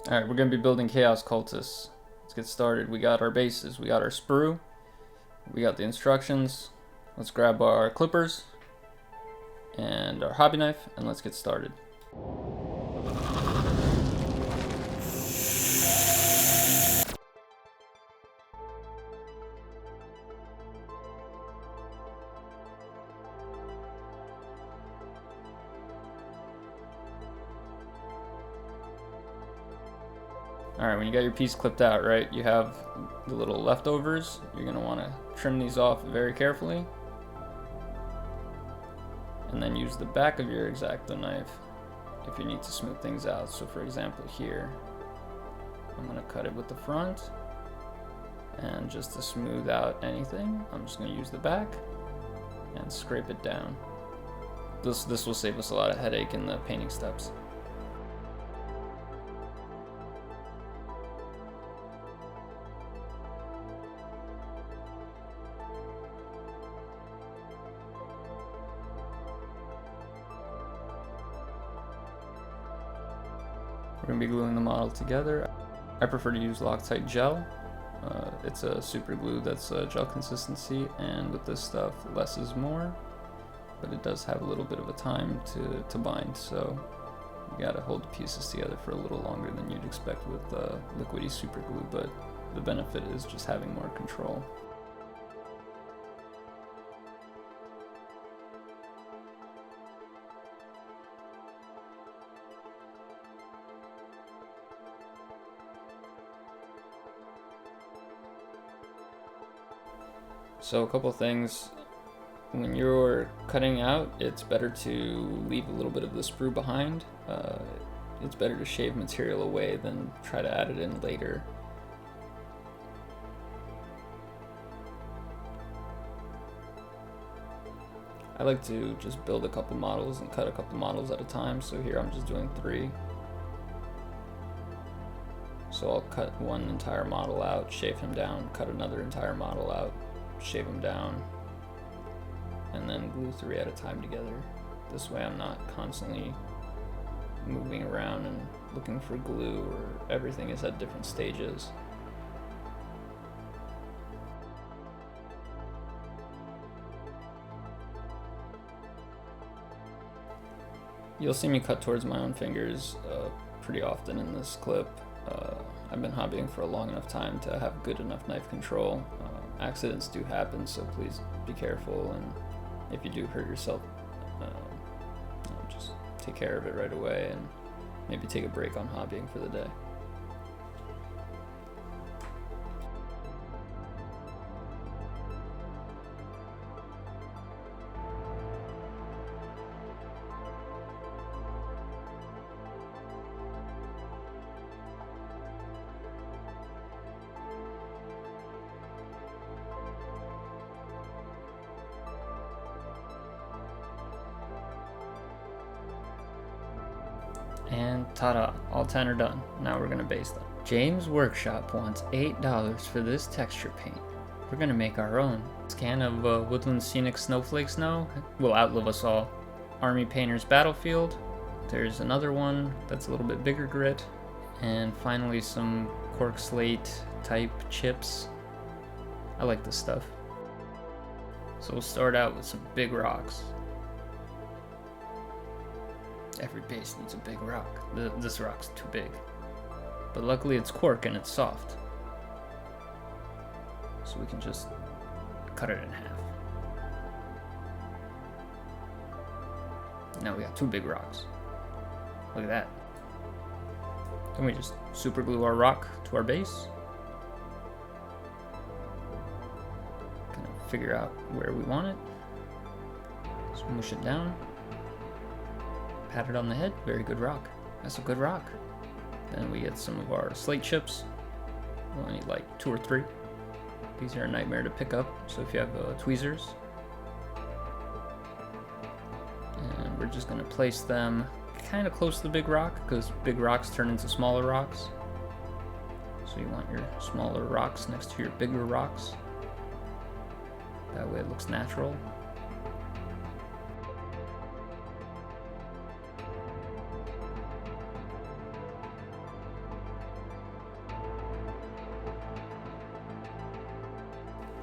Alright, we're going to be building Chaos Cultists. Let's get started. We got our bases, we got our sprue, we got the instructions. Let's grab our clippers and our hobby knife and let's get started. Alright, when you got your piece clipped out, right, you have the little leftovers. You're going to want to trim these off very carefully. And then use the back of your X-Acto knife if you need to smooth things out. So for example here, I'm going to cut it with the front. And just to smooth out anything, I'm just going to use the back and scrape it down. This will save us a lot of headache in the painting steps. We're going to be gluing the model together. I prefer to use Loctite gel. It's a super glue that's gel consistency, and with this stuff, less is more, but it does have a little bit of a time to bind, so you gotta hold the pieces together for a little longer than you'd expect with liquidy super glue, but the benefit is just having more control. So a couple things, when you're cutting out, it's better to leave a little bit of the sprue behind. It's better to shave material away than try to add it in later. I like to just build a couple models and cut a couple models at a time, so here I'm just doing 3. So I'll cut one entire model out, shave him down, cut another entire model out, shave them down, and then glue 3 at a time together. This way I'm not constantly moving around and looking for glue, or everything is at different stages. You'll see me cut towards my own fingers pretty often in this clip. I've been hobbying for a long enough time to have good enough knife control. Accidents do happen, so please be careful, and if you do hurt yourself, just take care of it right away and maybe take a break on hobbying for the day. And ta-da, all 10 are done. Now we're gonna base them. James Workshop wants $8 for this texture paint. We're gonna make our own. This can of Woodland Scenic Snowflake Snow will outlive us all. Army Painter's Battlefield. There's another one that's a little bit bigger grit. And finally some cork slate type chips. I like this stuff. So we'll start out with some big rocks. Every base needs a big rock. This rock's too big. But luckily it's cork and it's soft. So we can just cut it in half. Now we got 2 big rocks. Look at that. Then we just super glue our rock to our base. Kind of figure out where we want it. Smoosh it down. Pat it on the head, very good rock. That's a good rock. Then we get some of our slate chips. We only need like 2 or 3. These are a nightmare to pick up, so if you have tweezers. And we're just gonna place them kind of close to the big rock, because big rocks turn into smaller rocks. So you want your smaller rocks next to your bigger rocks. That way it looks natural.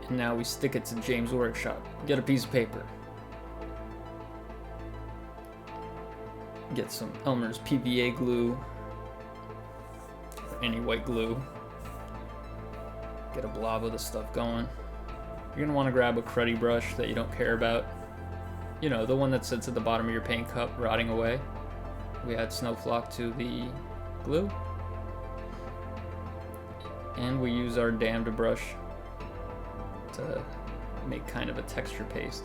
And now we stick it to James' workshop. Get a piece of paper. Get some Elmer's PVA glue. Or any white glue. Get a blob of the stuff going. You're gonna want to grab a cruddy brush that you don't care about. You know, the one that sits at the bottom of your paint cup rotting away. We add snowflock to the glue. And we use our damned brush to make kind of a texture paste.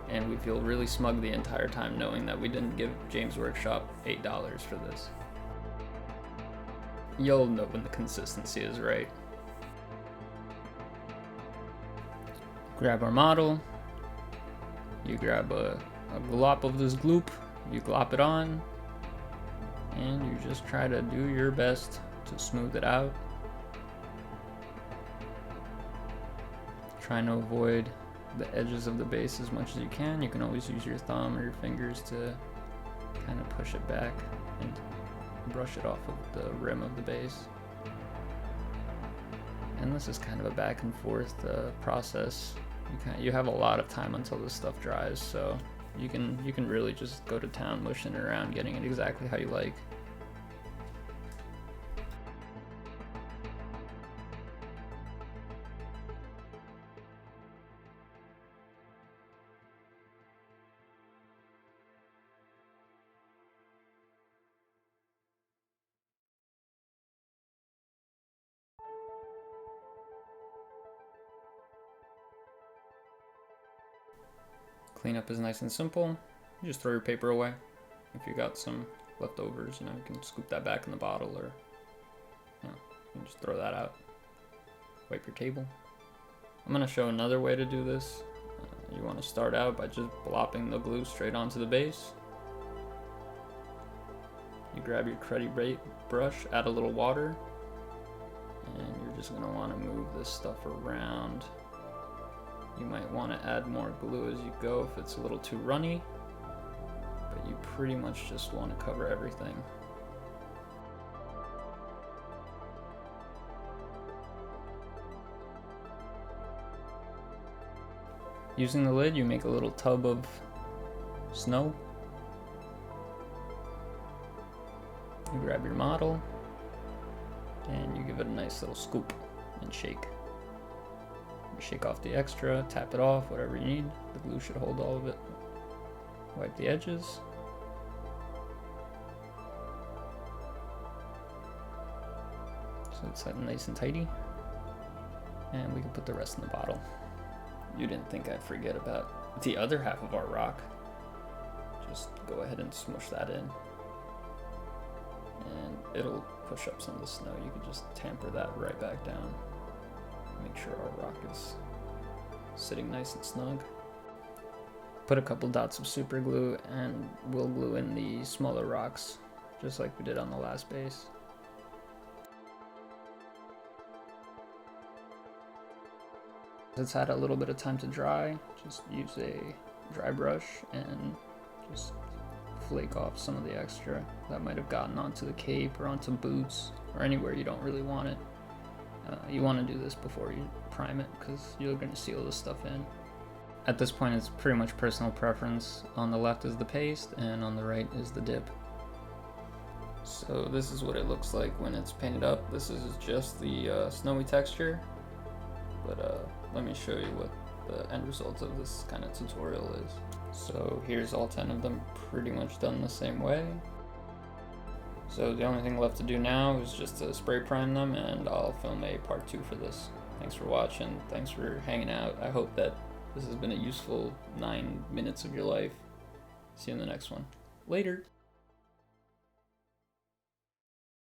And we feel really smug the entire time knowing that we didn't give James Workshop $8 for this. You'll know when the consistency is right. Grab our model. You grab a glop of this gloop. You glop it on. And you just try to do your best to smooth it out. Trying to avoid the edges of the base as much as you can. You can always use your thumb or your fingers to kind of push it back and brush it off of the rim of the base. And this is kind of a back and forth process. You have a lot of time until this stuff dries, so you can really just go to town mushing it around, getting it exactly how you like. Cleanup is nice and simple. You just throw your paper away. If you got some leftovers, you can scoop that back in the bottle, or you can just throw that out. Wipe your table. I'm gonna show another way to do this. You want to start out by just blopping the glue straight onto the base. You grab your cruddy brush, add a little water, and you're just gonna want to move this stuff around. You might want to add more glue as you go if it's a little too runny, but you pretty much just want to cover everything. Using the lid, you make a little tub of snow. You grab your model, and you give it a nice little scoop and shake. Shake off the extra, tap it off, whatever you need. The glue should hold all of it. Wipe the edges. So it's nice and tidy. And we can put the rest in the bottle. You didn't think I'd forget about the other half of our rock. Just go ahead and smush that in. And it'll push up some of the snow. You can just tamper that right back down. Make sure our rock is sitting nice and snug. Put a couple dots of super glue and we'll glue in the smaller rocks, just like we did on the last base. It's had a little bit of time to dry. Just use a dry brush and just flake off some of the extra that might have gotten onto the cape or onto boots or anywhere you don't really want it. You want to do this before you prime it because you're going to seal this stuff in. At this point, it's pretty much personal preference. On the left is the paste and on the right is the dip. So this is what it looks like when it's painted up. This is just the snowy texture, but let me show you what the end result of this kind of tutorial is. So here's all 10 of them pretty much done the same way. So the only thing left to do now is just to spray prime them, and I'll film a part 2 for this. Thanks for watching, thanks for hanging out. I hope that this has been a useful 9 minutes of your life. See you in the next one. Later!